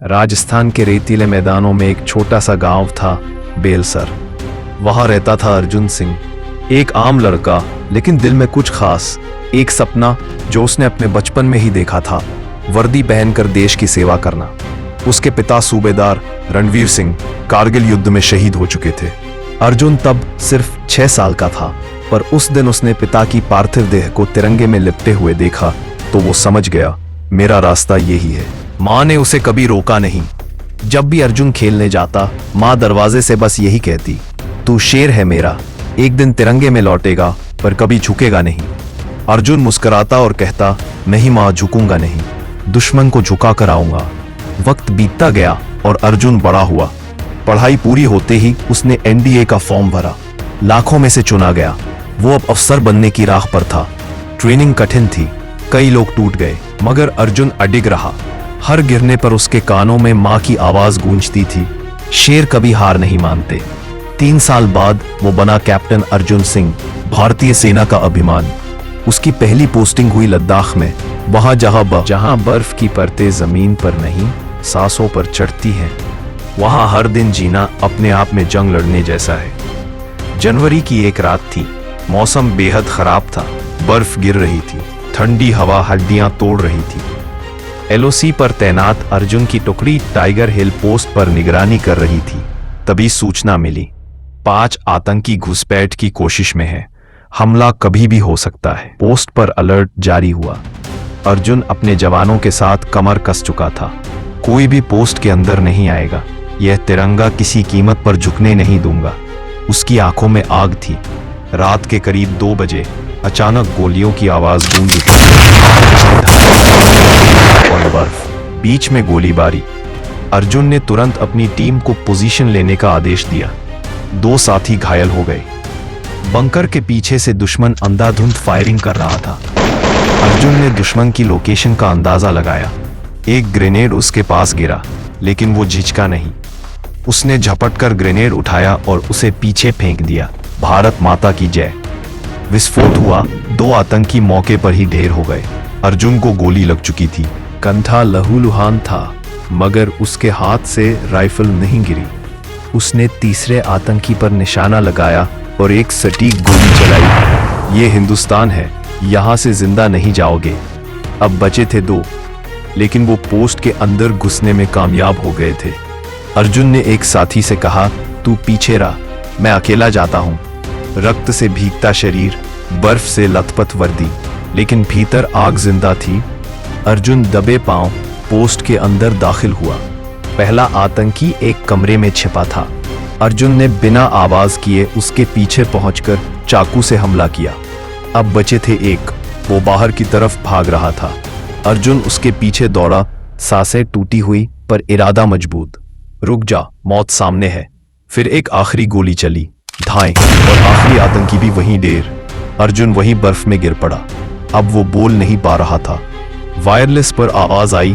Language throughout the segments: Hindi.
राजस्थान के रेतीले मैदानों में एक छोटा सा गांव था, बेलसर। वहां रहता था अर्जुन सिंह, एक आम लड़का, लेकिन दिल में कुछ खास। एक सपना जो उसने अपने बचपन में ही देखा था, वर्दी पहनकर देश की सेवा करना। उसके पिता सूबेदार रणवीर सिंह कारगिल युद्ध में शहीद हो चुके थे। अर्जुन तब सिर्फ 6 साल का था, पर उस दिन उसने पिता की पार्थिव देह को तिरंगे में लिपटे हुए देखा तो वो समझ गया, मेरा रास्ता यही है। माँ ने उसे कभी रोका नहीं। जब भी अर्जुन खेलने जाता, माँ दरवाजे से बस यही कहती, तू शेर है मेरा, एक दिन तिरंगे में लौटेगा पर कभी झुकेगा नहीं। अर्जुन मुस्कुराता और कहता, नहीं माँ, झुकूंगा नहीं, दुश्मन को झुका कर आऊंगा। वक्त बीतता गया और अर्जुन बड़ा हुआ। पढ़ाई पूरी होते ही उसने एनडीए का फॉर्म भरा। लाखों में से चुना गया। वो अब अफसर बनने की राह पर था। ट्रेनिंग कठिन थी, कई लोग टूट गए, मगर अर्जुन अडिग रहा। हर गिरने पर उसके कानों में माँ की आवाज गूंजती थी, शेर कभी हार नहीं मानते। 3 साल बाद वो बना कैप्टन अर्जुन सिंह, भारतीय सेना का अभिमान। उसकी पहली पोस्टिंग हुई लद्दाख में, वहां जहां बर्फ की परतें जमीन पर नहीं, सांसों पर चढ़ती हैं। वहां हर दिन जीना अपने आप में जंग लड़ने जैसा है। जनवरी की एक रात थी, मौसम बेहद खराब था, बर्फ गिर रही थी, ठंडी हवा हड्डियां तोड़ रही थी। एलओसी पर तैनात अर्जुन की टुकड़ी टाइगर हिल पोस्ट पर निगरानी कर रही थी। तभी सूचना मिली, 5 आतंकी घुसपैठ की कोशिश में है, हमला कभी भी हो सकता है। पोस्ट पर अलर्ट जारी हुआ। अर्जुन अपने जवानों के साथ कमर कस चुका था। कोई भी पोस्ट के अंदर नहीं आएगा, यह तिरंगा किसी कीमत पर झुकने नहीं दूंगा। उसकी आंखों में आग थी। रात के करीब 2 बजे अचानक गोलियों की आवाज गूंज उठी और बर्फ, बीच में गोलीबारी। अर्जुन ने तुरंत अपनी टीम को पोजीशन लेने का आदेश दिया। 2 साथी घायल हो गए। बंकर के पीछे से दुश्मन अंधाधुंध फायरिंग कर रहा था। अर्जुन ने दुश्मन की लोकेशन का अंदाजा लगाया। एक ग्रेनेड उसके पास गिरा, लेकिन वो झिझका नहीं। उसने झपटकर ग्रेनेड उठाया और उसे पीछे फेंक दिया। भारत माता की जय। विस्फोट हुआ, 2 आतंकी मौके पर ही ढेर हो गए। अर्जुन को गोली लग चुकी थी, कंधा लहूलुहान था, मगर उसके हाथ से राइफल नहीं गिरी। उसने तीसरे आतंकी पर निशाना लगाया और एक सटीक गोली चलाई। ये हिंदुस्तान है, यहां से जिंदा नहीं जाओगे। अब बचे थे 2, लेकिन वो पोस्ट के अंदर घुसने में कामयाब हो गए थे। अर्जुन ने एक साथी से कहा, तू पीछे रह, मैं अकेला जाता हूं। रक्त से भीगता शरीर, बर्फ से लथपथ वर्दी, लेकिन भीतर आग जिंदा थी। अर्जुन दबे पांव पोस्ट के अंदर दाखिल हुआ। पहला आतंकी एक कमरे में छिपा था। अर्जुन ने बिना आवाज किए उसके पीछे पहुंचकर चाकू से हमला किया। अब बचे थे 1, वो बाहर की तरफ भाग रहा था। अर्जुन उसके पीछे दौड़ा, सांसें टूटी हुई पर इरादा मजबूत। रुक जा, मौत सामने है। फिर एक आखिरी गोली चली, धाएं, और आखिरी आतंकी भी वहीं ढेर। अर्जुन वहीं बर्फ में गिर पड़ा। अब वो बोल नहीं पा रहा था। वायरलेस पर आवाज आई,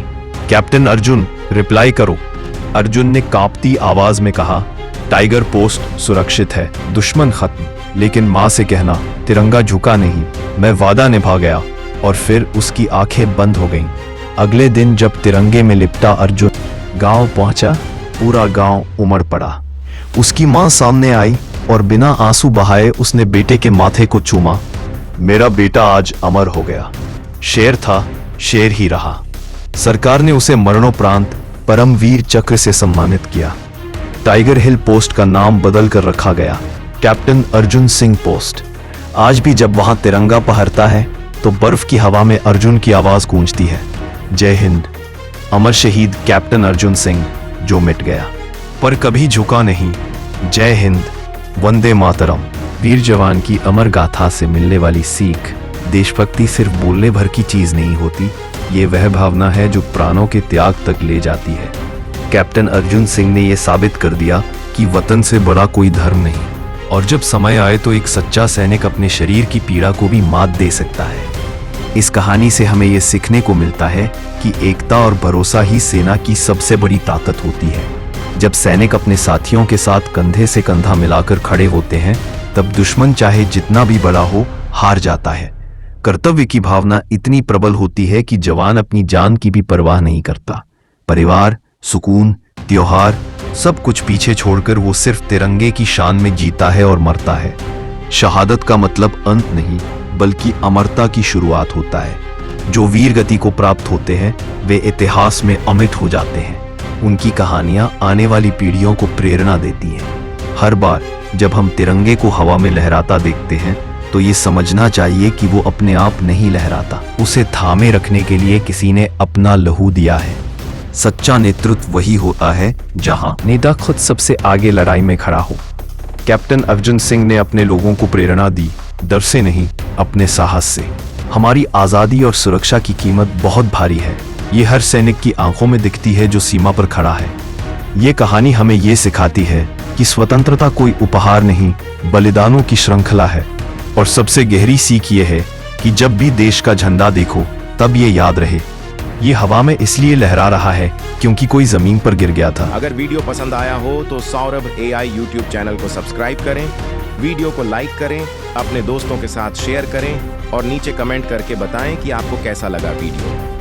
कैप्टन अर्जुन, रिप्लाई करो। अर्जुन ने कांपती आवाज में कहा, टाइगर पोस्ट सुरक्षित है, दुश्मन खत्म, लेकिन मां से कहना तिरंगा झुका नहीं। मैं वादा निभा गया। और फिर उसकी आंखें बंद हो गईं। अगले दिन जब तिरंगे में लिपटा अर्जुन गांव पहुंचा, पूरा गांव उमड़ पड़ा। उसकी मां सामने आई और बिना आंसू बहाए उसने बेटे के माथे को चूमा। मेरा बेटा आज अमर हो गया। शेर था, शेर ही रहा। सरकार ने उसे मरणोपरांत परमवीर चक्र से सम्मानित किया। टाइगर हिल पोस्ट का नाम बदल कर रखा गया, कैप्टन अर्जुन सिंह पोस्ट। आज भी जब वहां तिरंगा फहरता है तो बर्फ की हवा में अर्जुन की आवाज गूंजती है, जय हिंद। अमर शहीद कैप्टन अर्जुन सिंह, जो मिट गया पर कभी झुका नहीं। जय हिंद, वंदे मातरम। वीर जवान की अमर गाथा से मिलने वाली सीख, देशभक्ति सिर्फ बोलने भर की चीज नहीं होती, ये वह भावना है जो प्राणों के त्याग तक ले जाती है। कैप्टन अर्जुन सिंह ने यह साबित कर दिया कि वतन से बड़ा कोई धर्म नहीं, और जब समय आए तो एक सच्चा सैनिक अपने शरीर की पीड़ा को भी मात दे सकता है। इस कहानी से हमें यह सीखने को मिलता है कि एकता और भरोसा ही सेना की सबसे बड़ी ताकत होती है। जब सैनिक अपने साथियों के साथ कंधे से कंधा मिलाकर खड़े होते हैं, तब दुश्मन चाहे जितना भी बड़ा हो, हार जाता है। कर्तव्य की भावना इतनी प्रबल होती है कि जवान अपनी जान की भी परवाह नहीं करता। परिवार, सुकून, त्योहार, सब कुछ पीछे छोड़कर वो सिर्फ तिरंगे की शान में जीता है और मरता है। शहादत का मतलब अंत नहीं, बल्कि अमरता की शुरुआत होता है। जो वीर गति को प्राप्त होते हैं वे इतिहास में अमिट हो जाते हैं। उनकी कहानियां आने वाली पीढ़ियों को प्रेरणा देती हैं। हर बार जब हम तिरंगे को हवा में लहराता देखते हैं तो ये समझना चाहिए कि वो अपने आप नहीं लहराता, उसे थामे रखने के लिए किसी ने अपना लहू दिया है। सच्चा नेतृत्व वही होता है जहां नेता खुद सबसे आगे लड़ाई में खड़ा हो। कैप्टन अर्जुन सिंह ने अपने लोगों को प्रेरणा दी, डर से नहीं, अपने साहस से। हमारी आज़ादी और सुरक्षा की कीमत बहुत भारी है। ये हर सैनिक की आंखों में दिखती है जो सीमा पर खड़ा है। ये कहानी हमें ये सिखाती है कि स्वतंत्रता कोई उपहार नहीं, बलिदानों की श्रृंखला है। और सबसे गहरी सीख ये है कि जब भी देश का झंडा देखो तब ये याद रहे, ये हवा में इसलिए लहरा रहा है क्योंकि कोई जमीन पर गिर गया था। अगर वीडियो पसंद आया हो तो सौरभ AI YouTube चैनल को सब्सक्राइब करें, वीडियो को लाइक करें, अपने दोस्तों के साथ शेयर करें और नीचे कमेंट करके बताएं कि आपको कैसा लगा वीडियो।